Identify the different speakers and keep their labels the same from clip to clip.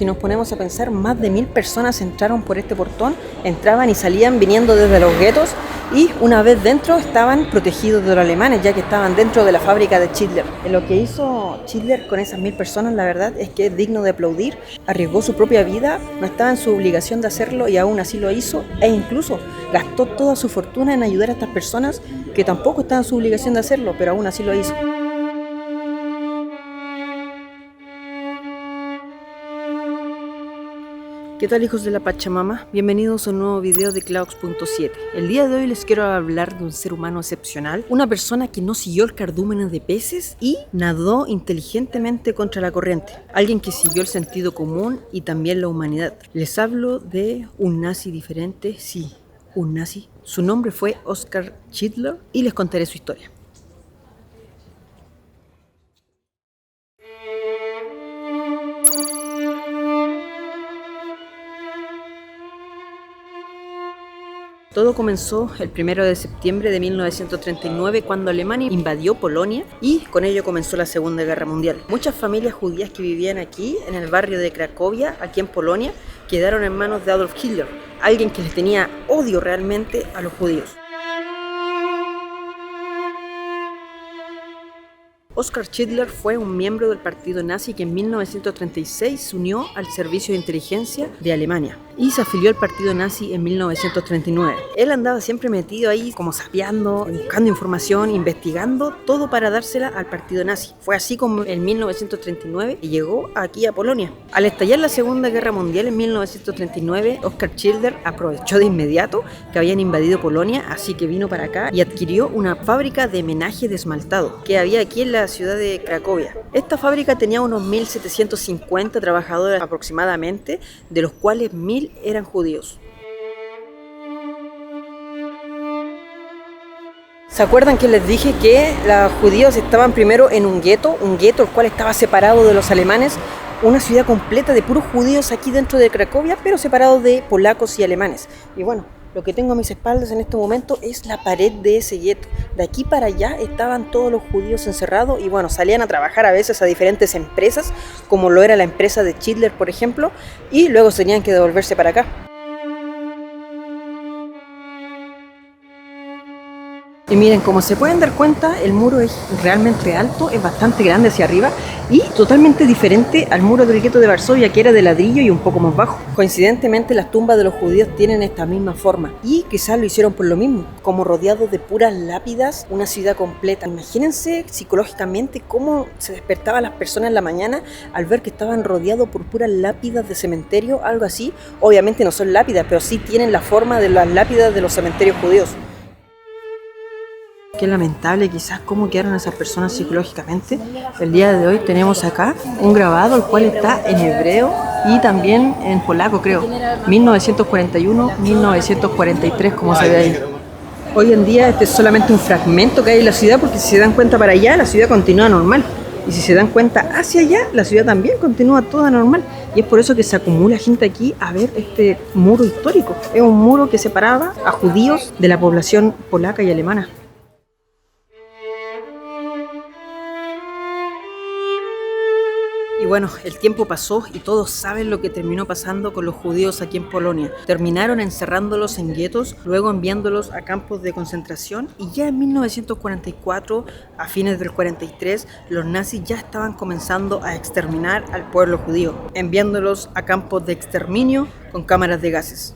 Speaker 1: si nos ponemos a pensar, más de 1000 personas entraron por este portón, entraban y salían viniendo desde los guetos, y una vez dentro estaban protegidos de los alemanes, ya que estaban dentro de la fábrica de Schindler. Lo que hizo Schindler con esas 1000 personas, la verdad, es que es digno de aplaudir. Arriesgó su propia vida, no estaba en su obligación de hacerlo y aún así lo hizo, e incluso gastó toda su fortuna en ayudar a estas personas que tampoco estaban en su obligación de hacerlo, pero aún así lo hizo. ¿Qué tal, hijos de la Pachamama? Bienvenidos a un nuevo video de Claux.7. El día de hoy les quiero hablar de un ser humano excepcional, una persona que no siguió el cardúmeno de peces y nadó inteligentemente contra la corriente, alguien que siguió el sentido común y también la humanidad. Les hablo de un nazi diferente, sí, un nazi. Su nombre fue Oskar Schindler y les contaré su historia. Todo comenzó el 1 de septiembre de 1939 cuando Alemania invadió Polonia y con ello comenzó la Segunda Guerra Mundial. Muchas familias judías que vivían aquí, en el barrio de Cracovia, aquí en Polonia, quedaron en manos de Adolf Hitler, alguien que les tenía odio realmente a los judíos. Oskar Schindler fue un miembro del partido nazi que en 1936 se unió al servicio de inteligencia de Alemania y se afilió al partido nazi en 1939. Él andaba siempre metido ahí como sapeando, buscando información, investigando, todo para dársela al partido nazi. Fue así como en 1939 llegó aquí a Polonia. Al estallar la Segunda Guerra Mundial en 1939, Oskar Schindler aprovechó de inmediato que habían invadido Polonia, así que vino para acá y adquirió una fábrica de menaje de esmaltado que había aquí en la ciudad de Cracovia. Esta fábrica tenía unos 1750 trabajadores aproximadamente, de los cuales 1000 eran judíos. ¿Se acuerdan que les dije que los judíos estaban primero en un gueto el cual estaba separado de los alemanes? Una ciudad completa de puros judíos aquí dentro de Cracovia, pero separados de polacos y alemanes. Y bueno, lo que tengo a mis espaldas en este momento es la pared de ese gueto. De aquí para allá estaban todos los judíos encerrados y bueno, salían a trabajar a veces a diferentes empresas, como lo era la empresa de Schindler, por ejemplo, y luego tenían que devolverse para acá. Y miren, como se pueden dar cuenta, el muro es realmente alto, es bastante grande hacia arriba y totalmente diferente al muro del gueto de Varsovia, que era de ladrillo y un poco más bajo. Coincidentemente, las tumbas de los judíos tienen esta misma forma y quizás lo hicieron por lo mismo, como rodeados de puras lápidas, una ciudad completa. Imagínense psicológicamente cómo se despertaban las personas en la mañana al ver que estaban rodeados por puras lápidas de cementerio, algo así. Obviamente no son lápidas, pero sí tienen la forma de las lápidas de los cementerios judíos. Qué lamentable quizás cómo quedaron esas personas psicológicamente. El día de hoy tenemos acá un grabado el cual está en hebreo y también en polaco, creo. 1941-1943, como se ve ahí. Hoy en día este es solamente un fragmento que hay en la ciudad, porque si se dan cuenta para allá la ciudad continúa normal. Y si se dan cuenta hacia allá la ciudad también continúa toda normal. Y es por eso que se acumula gente aquí a ver este muro histórico. Es un muro que separaba a judíos de la población polaca y alemana. Y bueno, el tiempo pasó y todos saben lo que terminó pasando con los judíos aquí en Polonia. Terminaron encerrándolos en guetos, luego enviándolos a campos de concentración y ya en 1944, a fines del 43, los nazis ya estaban comenzando a exterminar al pueblo judío, enviándolos a campos de exterminio con cámaras de gases.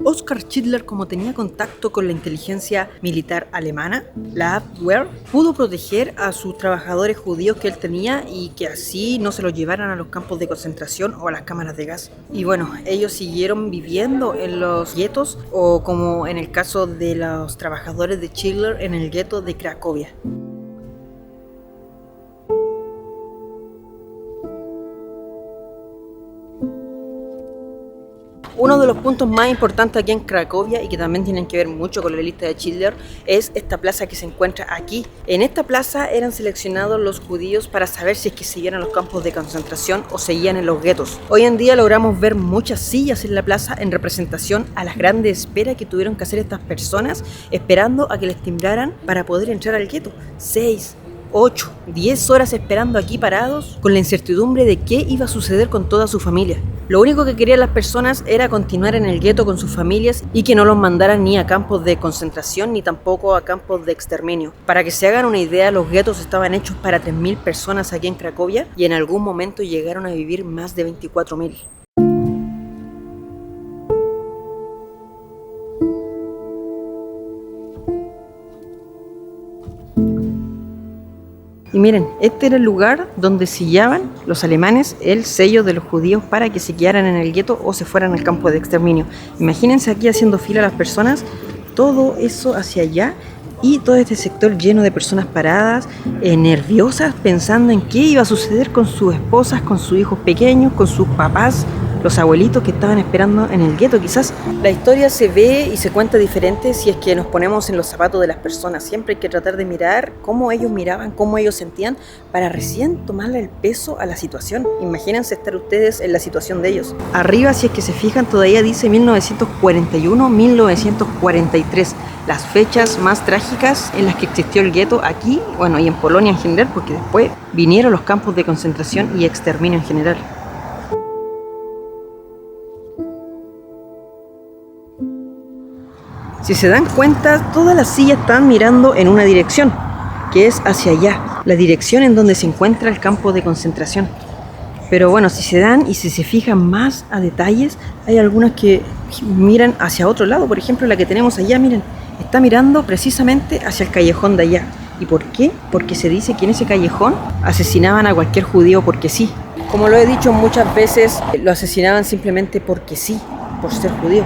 Speaker 1: Oskar Schindler, como tenía contacto con la inteligencia militar alemana, la Abwehr, pudo proteger a sus trabajadores judíos que él tenía y que así no se los llevaran a los campos de concentración o a las cámaras de gas. Y bueno, ellos siguieron viviendo en los guetos, o como en el caso de los trabajadores de Schindler en el gueto de Cracovia. Uno de los puntos más importantes aquí en Cracovia y que también tienen que ver mucho con la lista de Schindler es esta plaza que se encuentra aquí. En esta plaza eran seleccionados los judíos para saber si es que seguían en los campos de concentración o seguían en los guetos. Hoy en día logramos ver muchas sillas en la plaza en representación a las grandes esperas que tuvieron que hacer estas personas esperando a que les timbraran para poder entrar al gueto. 6, 8, 10 horas esperando aquí parados con la incertidumbre de qué iba a suceder con toda su familia. Lo único que querían las personas era continuar en el gueto con sus familias y que no los mandaran ni a campos de concentración ni tampoco a campos de exterminio. Para que se hagan una idea, los guetos estaban hechos para 3.000 personas aquí en Cracovia y en algún momento llegaron a vivir más de 24.000. Y miren, este era el lugar donde sellaban los alemanes el sello de los judíos para que se quedaran en el gueto o se fueran al campo de exterminio. Imagínense aquí haciendo fila las personas, todo eso hacia allá y todo este sector lleno de personas paradas, nerviosas, pensando en qué iba a suceder con sus esposas, con sus hijos pequeños, con sus papás, los abuelitos que estaban esperando en el gueto. Quizás la historia se ve y se cuenta diferente si es que nos ponemos en los zapatos de las personas. Siempre hay que tratar de mirar cómo ellos miraban, cómo ellos sentían, para recién tomarle el peso a la situación. Imagínense estar ustedes en la situación de ellos. Arriba, si es que se fijan, todavía dice 1941, 1943. Las fechas más trágicas en las que existió el gueto aquí, bueno, y en Polonia en general, porque después vinieron los campos de concentración y exterminio en general. Si se dan cuenta, todas las sillas están mirando en una dirección, que es hacia allá, la dirección en donde se encuentra el campo de concentración. Pero bueno, si se dan y si se fijan más a detalles, hay algunas que miran hacia otro lado. Por ejemplo, la que tenemos allá, miren, está mirando precisamente hacia el callejón de allá. ¿Y por qué? Porque se dice que en ese callejón asesinaban a cualquier judío porque sí. Como lo he dicho muchas veces, lo asesinaban simplemente porque sí, por ser judío.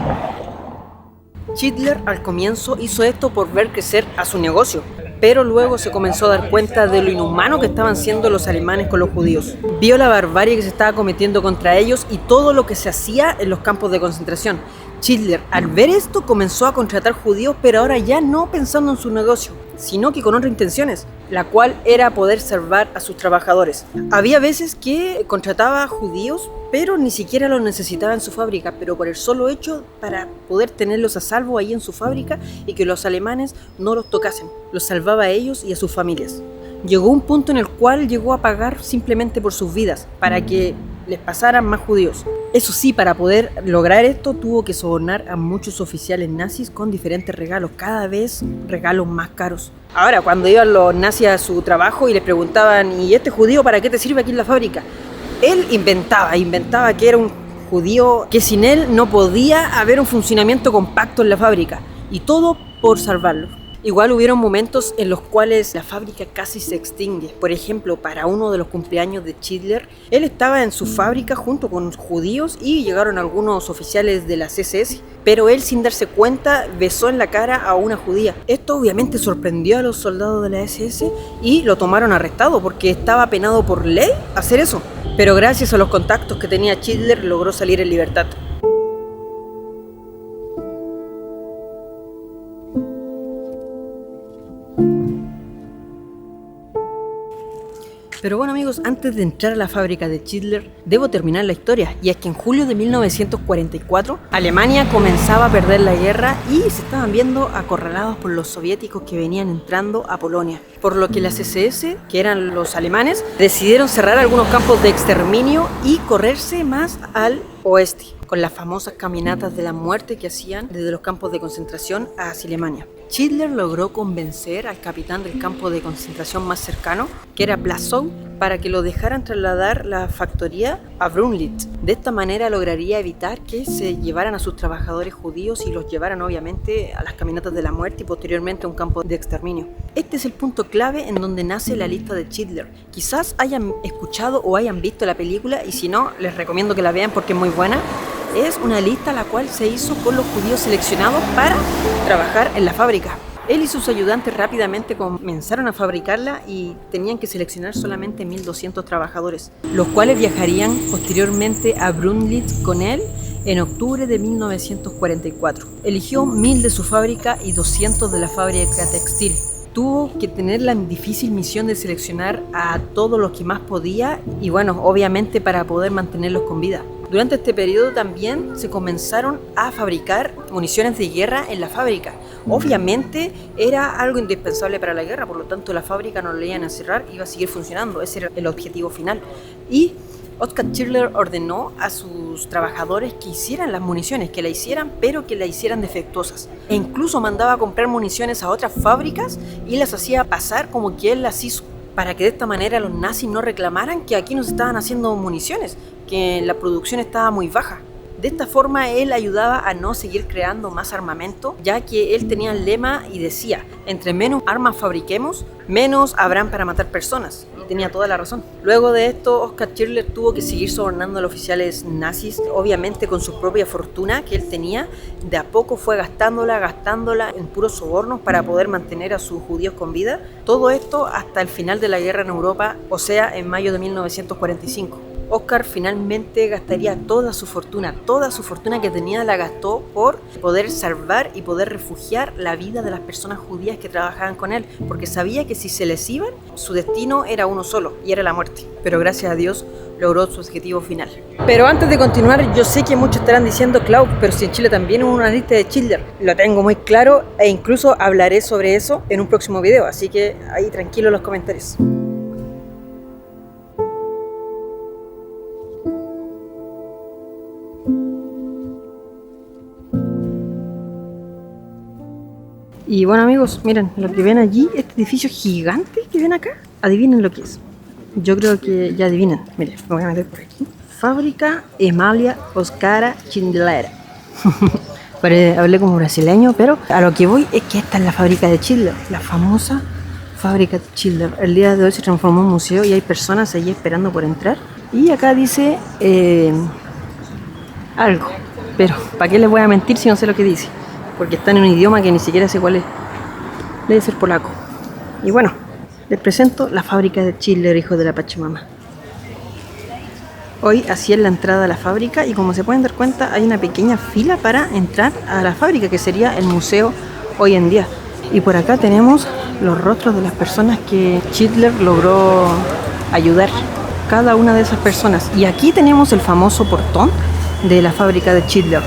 Speaker 1: Hitler al comienzo hizo esto por ver crecer a su negocio, pero luego se comenzó a dar cuenta de lo inhumano que estaban siendo los alemanes con los judíos. Vio la barbarie que se estaba cometiendo contra ellos y todo lo que se hacía en los campos de concentración. Hitler, al ver esto, comenzó a contratar judíos, pero ahora ya no pensando en su negocio, sino que con otras intenciones, la cual era poder salvar a sus trabajadores. Había veces que contrataba judíos, pero ni siquiera los necesitaba en su fábrica, pero por el solo hecho para poder tenerlos a salvo ahí en su fábrica y que los alemanes no los tocasen. Los salvaba a ellos y a sus familias. Llegó un punto en el cual llegó a pagar simplemente por sus vidas, para que les pasaran más judíos. Eso sí, para poder lograr esto tuvo que sobornar a muchos oficiales nazis con diferentes regalos, cada vez regalos más caros. Ahora, cuando iban los nazis a su trabajo y les preguntaban, ¿y este judío para qué te sirve aquí en la fábrica? Él inventaba que era un judío, que sin él no podía haber un funcionamiento compacto en la fábrica, y todo por salvarlo. Igual hubieron momentos en los cuales la fábrica casi se extingue. Por ejemplo, para uno de los cumpleaños de Hitler, él estaba en su fábrica junto con judíos y llegaron algunos oficiales de la SS, pero él, sin darse cuenta, besó en la cara a una judía. Esto obviamente sorprendió a los soldados de la SS y lo tomaron arrestado porque estaba penado por ley hacer eso. Pero gracias a los contactos que tenía Hitler logró salir en libertad. Pero bueno amigos, antes de entrar a la fábrica de Hitler, debo terminar la historia, y es que en julio de 1944, Alemania comenzaba a perder la guerra y se estaban viendo acorralados por los soviéticos que venían entrando a Polonia. Por lo que las SS, que eran los alemanes, decidieron cerrar algunos campos de exterminio y correrse más al oeste, con las famosas caminatas de la muerte que hacían desde los campos de concentración hacia Alemania. Hitler logró convencer al capitán del campo de concentración más cercano, que era Blassow, para que lo dejaran trasladar la factoría a Brunlitz. De esta manera lograría evitar que se llevaran a sus trabajadores judíos y los llevaran obviamente a las caminatas de la muerte y posteriormente a un campo de exterminio. Este es el punto clave en donde nace la lista de Hitler. Quizás hayan escuchado o hayan visto la película, y si no, les recomiendo que la vean porque es muy buena. Es una lista la cual se hizo con los judíos seleccionados para trabajar en la fábrica. Él y sus ayudantes rápidamente comenzaron a fabricarla y tenían que seleccionar solamente 1.200 trabajadores, los cuales viajarían posteriormente a Brunlitz con él en octubre de 1944. Eligió 1.000 de su fábrica y 200 de la fábrica textil. Tuvo que tener la difícil misión de seleccionar a todos los que más podía y bueno, obviamente para poder mantenerlos con vida. Durante este periodo también se comenzaron a fabricar municiones de guerra en la fábrica. Obviamente era algo indispensable para la guerra, por lo tanto la fábrica no la iban a cerrar, iba a seguir funcionando, ese era el objetivo final. Y Oskar Schindler ordenó a sus trabajadores que hicieran las municiones, que la hicieran, pero que la hicieran defectuosas. E incluso mandaba a comprar municiones a otras fábricas y las hacía pasar como que él las hizo, para que de esta manera los nazis no reclamaran que aquí no se estaban haciendo municiones, que la producción estaba muy baja. De esta forma él ayudaba a no seguir creando más armamento, ya que él tenía el lema y decía: entre menos armas fabriquemos, menos habrán para matar personas. Y tenía toda la razón. Luego de esto, Oskar Schindler tuvo que seguir sobornando a los oficiales nazis, obviamente con su propia fortuna que él tenía. De a poco fue gastándola en puros sobornos para poder mantener a sus judíos con vida. Todo esto hasta el final de la guerra en Europa, o sea, en mayo de 1945. Oskar finalmente gastaría toda su fortuna que tenía la gastó por poder salvar y poder refugiar la vida de las personas judías que trabajaban con él, porque sabía que si se les iban, su destino era uno solo, y era la muerte. Pero gracias a Dios logró su objetivo final. Pero antes de continuar, yo sé que muchos estarán diciendo: Clau, pero si en Chile también hubo una lista de Schindler. Lo tengo muy claro e incluso hablaré sobre eso en un próximo video, así que ahí tranquilo en los comentarios. Y bueno, amigos, miren, lo que ven allí, este edificio gigante que ven acá, adivinen lo que es. Yo creo que ya adivinen. Miren, me voy a meter por aquí. Fábrica Emalia Oskara Schindler. Hablé como brasileño, pero a lo que voy es que esta es la fábrica de Schindler, la famosa fábrica de Schindler. El día de hoy se transformó en museo y hay personas allí esperando por entrar. Y acá dice algo, pero ¿para qué les voy a mentir si no sé lo que dice? Porque está en un idioma que ni siquiera sé cuál es. Debe ser polaco. Y bueno, les presento la fábrica de Schindler, hijo de la Pachamama. Hoy así es la entrada a la fábrica y como se pueden dar cuenta hay una pequeña fila para entrar a la fábrica, que sería el museo hoy en día. Y por acá tenemos los rostros de las personas que Schindler logró ayudar, cada una de esas personas. Y aquí tenemos el famoso portón de la fábrica de Schindler.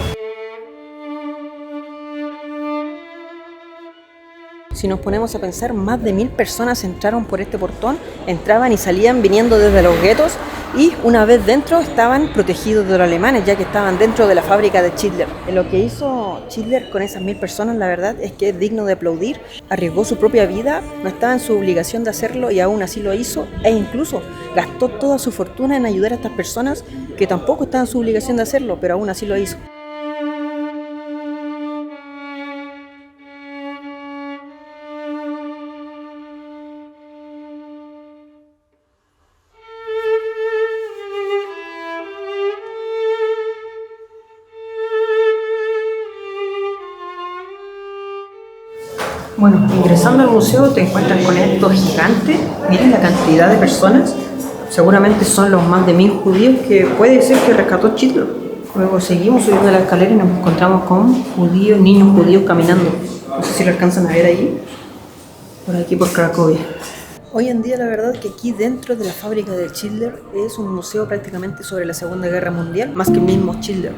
Speaker 1: Si nos ponemos a pensar, más de 1000 personas entraron por este portón, entraban y salían viniendo desde los guetos, y una vez dentro estaban protegidos de los alemanes, ya que estaban dentro de la fábrica de Schindler. Lo que hizo Schindler con esas 1000 personas, la verdad es que es digno de aplaudir. Arriesgó su propia vida, no estaba en su obligación de hacerlo y aún así lo hizo, e incluso gastó toda su fortuna en ayudar a estas personas que tampoco estaban en su obligación de hacerlo, pero aún así lo hizo. Bueno, ingresando al museo te encuentras con esto gigante. Miren la cantidad de personas. Seguramente son los más de 1000 judíos que puede ser que rescató Schindler. Luego seguimos subiendo la escalera y nos encontramos con judíos, niños judíos caminando. No sé si lo alcanzan a ver ahí. Por aquí por Cracovia. Hoy en día la verdad es que aquí dentro de la fábrica de Schindler es un museo prácticamente sobre la Segunda Guerra Mundial, más que el mismo Schindler.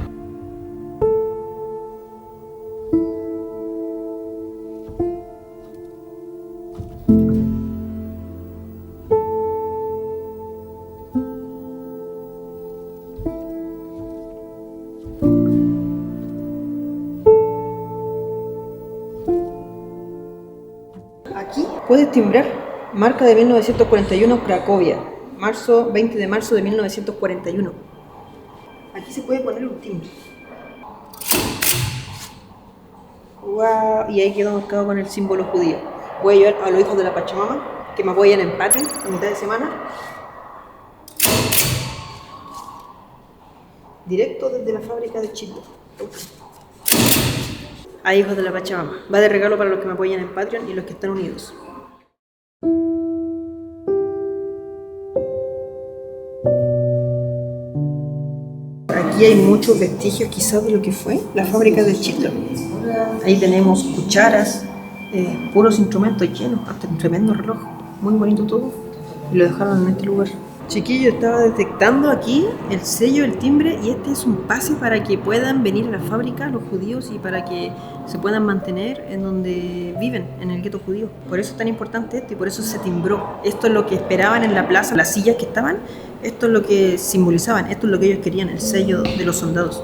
Speaker 1: Aquí puedes timbrar, marca de 1941 Cracovia, 20 de marzo de 1941. Aquí se puede poner un timbre. ¡Wow! Y ahí quedó marcado con el símbolo judío. Voy a llevar a los hijos de la Pachamama, que me apoyan en Patreon a mitad de semana. Directo desde la fábrica de Schindler. A hijos de la Pachamama. Va de regalo para los que me apoyan en Patreon y los que están unidos. Aquí hay muchos vestigios quizás de lo que fue la fábrica de Schindler. Ahí tenemos cucharas, puros instrumentos llenos, hasta un tremendo reloj. Muy bonito todo. Y lo dejaron en este lugar. Chiquillo, estaba detectando aquí el sello, el timbre, y este es un pase para que puedan venir a la fábrica los judíos y para que se puedan mantener en donde viven, en el gueto judío. Por eso es tan importante esto y por eso se timbró. Esto es lo que esperaban en la plaza, las sillas que estaban, esto es lo que simbolizaban, esto es lo que ellos querían, el sello de los soldados.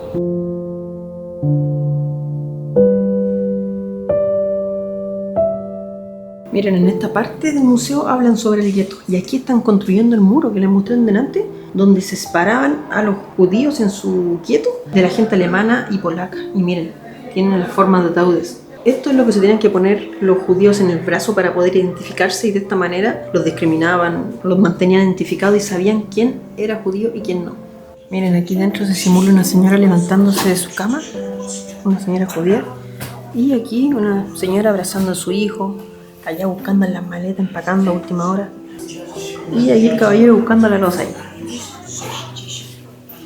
Speaker 1: Miren, en esta parte del museo hablan sobre el gueto y aquí están construyendo el muro que les mostré en delante, donde se separaban a los judíos en su gueto de la gente alemana y polaca. Y miren, tienen la forma de ataúdes. Esto es lo que se tenían que poner los judíos en el brazo para poder identificarse y de esta manera los discriminaban, los mantenían identificados y sabían quién era judío y quién no. Miren, aquí dentro se simula una señora levantándose de su cama, una señora judía, y aquí una señora abrazando a su hijo, allá buscando en las maletas, empacando a última hora. Y ahí el caballero buscando la loza ahí,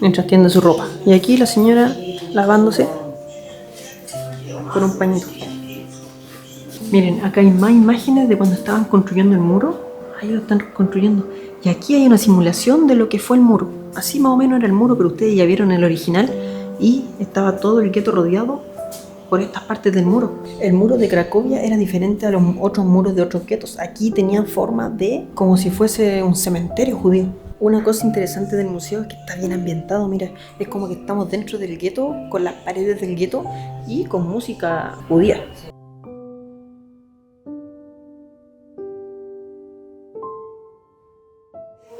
Speaker 1: mientras tiende su ropa. Y aquí la señora lavándose con un pañito. Miren, acá hay más imágenes de cuando estaban construyendo el muro. Ahí lo están construyendo. Y aquí hay una simulación de lo que fue el muro. Así más o menos era el muro, pero ustedes ya vieron el original. Y estaba todo el gueto rodeado por estas partes del muro. El muro de Cracovia era diferente a los otros muros de otros guetos. Aquí tenían forma de como si fuese un cementerio judío. Una cosa interesante del museo es que está bien ambientado, mira, es como que estamos dentro del gueto, con las paredes del gueto y con música judía.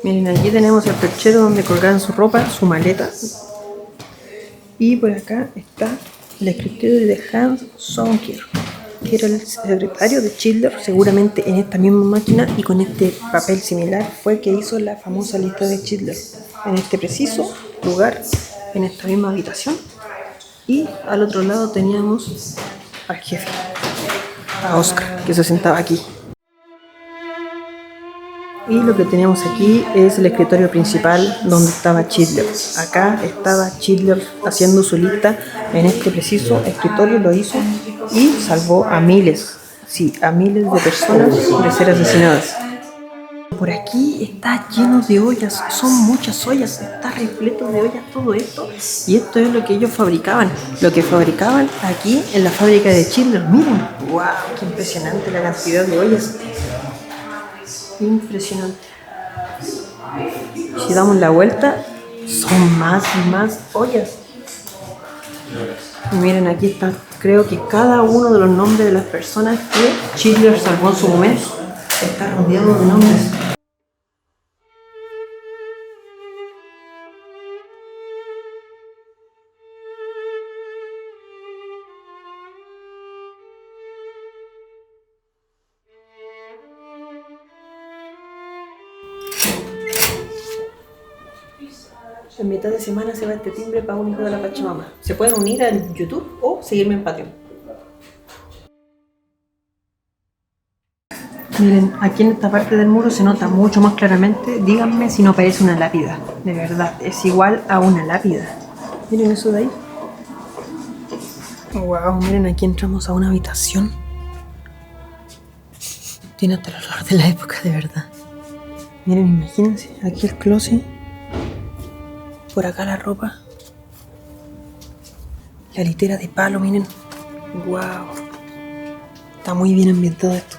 Speaker 1: Miren, aquí tenemos el perchero donde colgaban su ropa, su maleta. Y por acá está el escritorio de Hans Sonkier, que era el secretario de Schindler. Seguramente en esta misma máquina y con este papel similar fue que hizo la famosa lista de Schindler. En este preciso lugar, en esta misma habitación. Y al otro lado teníamos al jefe, a Oscar, que se sentaba aquí. Y lo que tenemos aquí es el escritorio principal donde estaba Schindler. Acá estaba Schindler haciendo su lista. En este preciso escritorio lo hizo y salvó a miles, sí, a miles de personas de ser asesinadas. Por aquí está lleno de ollas, son muchas ollas, está repleto de ollas todo esto. Y esto es lo que ellos fabricaban, lo que fabricaban aquí en la fábrica de Schindler. Miren, wow, qué impresionante la cantidad de ollas. Impresionante. Si damos la vuelta, son más y más ollas. Y miren, aquí está, creo que cada uno de los nombres de las personas que Schindler salvó en su momento está rodeado de nombres. En mitad de semana se va este timbre para un hijo de la Pachamama. Se pueden unir al YouTube o seguirme en Patreon. Miren, aquí en esta parte del muro se nota mucho más claramente. Díganme si no parece una lápida. De verdad, es igual a una lápida. Miren eso de ahí. Wow, miren, aquí entramos a una habitación. Tiene hasta el olor de la época, de verdad. Miren, imagínense, aquí el closet. Por acá la ropa. La litera de palo, miren. Wow. Está muy bien ambientado esto.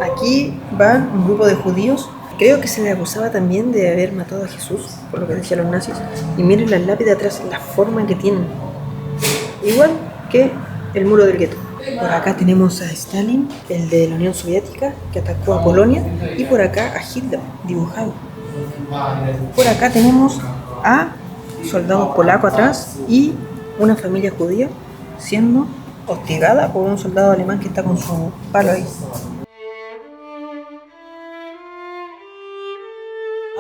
Speaker 1: Aquí van un grupo de judíos. Creo que se le acusaba también de haber matado a Jesús, por lo que decían los nazis. Y miren las lápidas atrás, la forma que tienen. Igual que el muro del gueto. Por acá tenemos a Stalin, el de la Unión Soviética, que atacó a Polonia, y por acá a Hitler, dibujado. Por acá tenemos a soldados polacos atrás y una familia judía siendo hostigada por un soldado alemán que está con su palo ahí.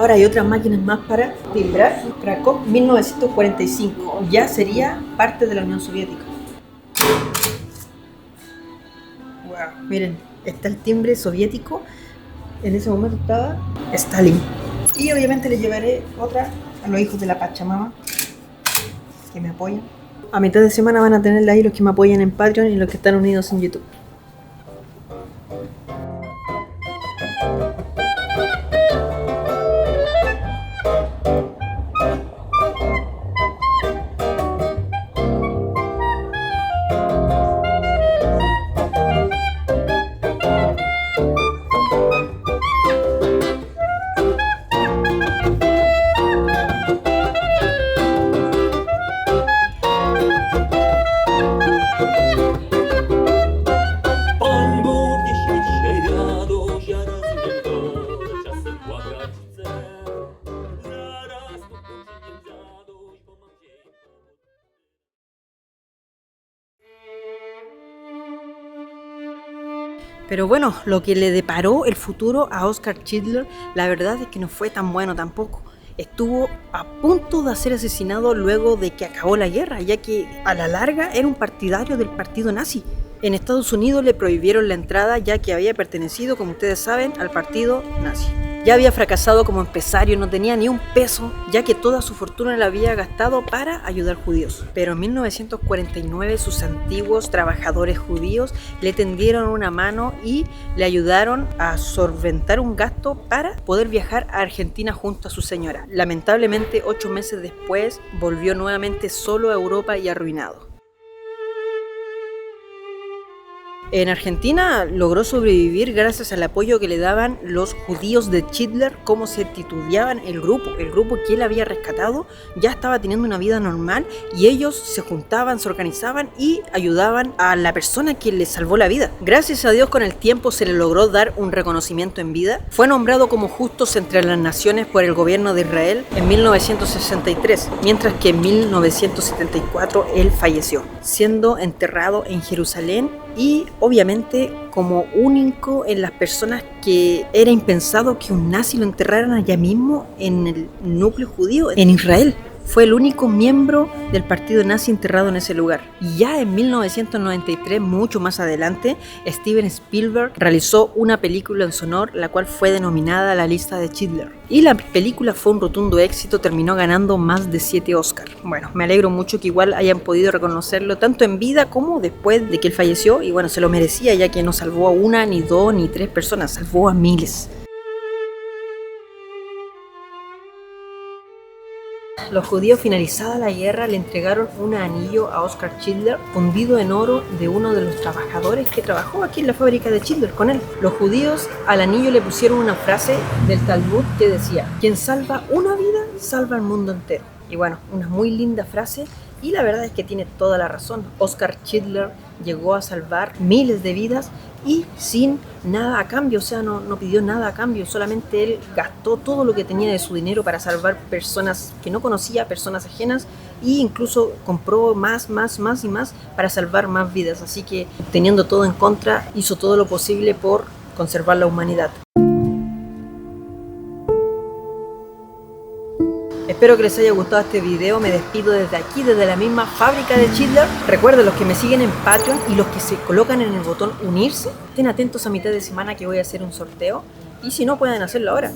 Speaker 1: Ahora hay otras máquinas más para timbrar. Krakow 1945, ya sería parte de la Unión Soviética. Wow, miren, está el timbre soviético. En ese momento estaba Stalin. Y obviamente le llevaré otra a los hijos de la Pachamama que me apoyan. A mitad de semana van a tenerla ahí los que me apoyan en Patreon y los que están unidos en YouTube. Pero bueno, lo que le deparó el futuro a Oskar Schindler, la verdad es que no fue tan bueno tampoco. Estuvo a punto de ser asesinado luego de que acabó la guerra, ya que a la larga era un partidario del partido nazi. En Estados Unidos le prohibieron la entrada ya que había pertenecido, como ustedes saben, al partido nazi. Ya había fracasado como empresario, no tenía ni un peso, ya que toda su fortuna la había gastado para ayudar judíos. Pero en 1949 sus antiguos trabajadores judíos le tendieron una mano y le ayudaron a solventar un gasto para poder viajar a Argentina junto a su señora. Lamentablemente, 8 meses después, volvió nuevamente solo a Europa y arruinado. En Argentina logró sobrevivir gracias al apoyo que le daban los judíos de Schindler, como se titubeaban el grupo que él había rescatado ya estaba teniendo una vida normal y ellos se juntaban, se organizaban y ayudaban a la persona que les salvó la vida. Gracias a Dios con el tiempo se le logró dar un reconocimiento en vida. Fue nombrado como justos entre las naciones por el gobierno de Israel en 1963, mientras que en 1974 él falleció, siendo enterrado en Jerusalén. Y obviamente como único en las personas que era impensado que un nazi lo enterraran allá mismo en el núcleo judío en Israel. Fue el único miembro del partido nazi enterrado en ese lugar. Y ya en 1993, mucho más adelante, Steven Spielberg realizó una película en su honor, la cual fue denominada La lista de Schindler. Y la película fue un rotundo éxito, terminó ganando más de 7 Oscars. Bueno, me alegro mucho que igual hayan podido reconocerlo tanto en vida como después de que él falleció. Y bueno, se lo merecía, ya que no salvó a una, ni 2, ni 3 personas, salvó a miles. Los judíos, finalizada la guerra, le entregaron un anillo a Oskar Schindler fundido en oro de uno de los trabajadores que trabajó aquí en la fábrica de Schindler con él. Los judíos al anillo le pusieron una frase del Talmud que decía: quien salva una vida, salva al mundo entero. Y bueno, una muy linda frase, y la verdad es que tiene toda la razón. Oskar Schindler llegó a salvar miles de vidas y sin nada a cambio, o sea, no pidió nada a cambio, solamente él gastó todo lo que tenía de su dinero para salvar personas que no conocía, personas ajenas, e incluso compró más y más para salvar más vidas. Así que, teniendo todo en contra, hizo todo lo posible por conservar la humanidad. Espero que les haya gustado este video. Me despido desde aquí, desde la misma fábrica de Schindler. Recuerden, los que me siguen en Patreon y los que se colocan en el botón unirse, estén atentos a mitad de semana que voy a hacer un sorteo. Y si no, pueden hacerlo ahora,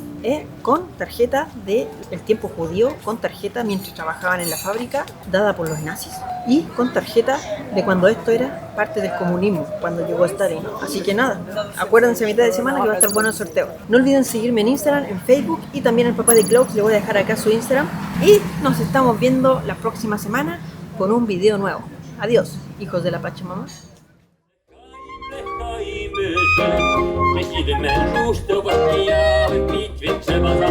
Speaker 1: con tarjeta del tiempo judío, con tarjeta mientras trabajaban en la fábrica, dada por los nazis, y con tarjeta de cuando esto era parte del comunismo, cuando llegó Stalin. Así que nada, acuérdense a mitad de semana que va a estar bueno el sorteo. No olviden seguirme en Instagram, en Facebook, y también el papá de Klaus, le voy a dejar acá su Instagram. Y nos estamos viendo la próxima semana con un video nuevo. Adiós, hijos de la Pachamama.
Speaker 2: Vidíme, už to vrtí a vypít třeba za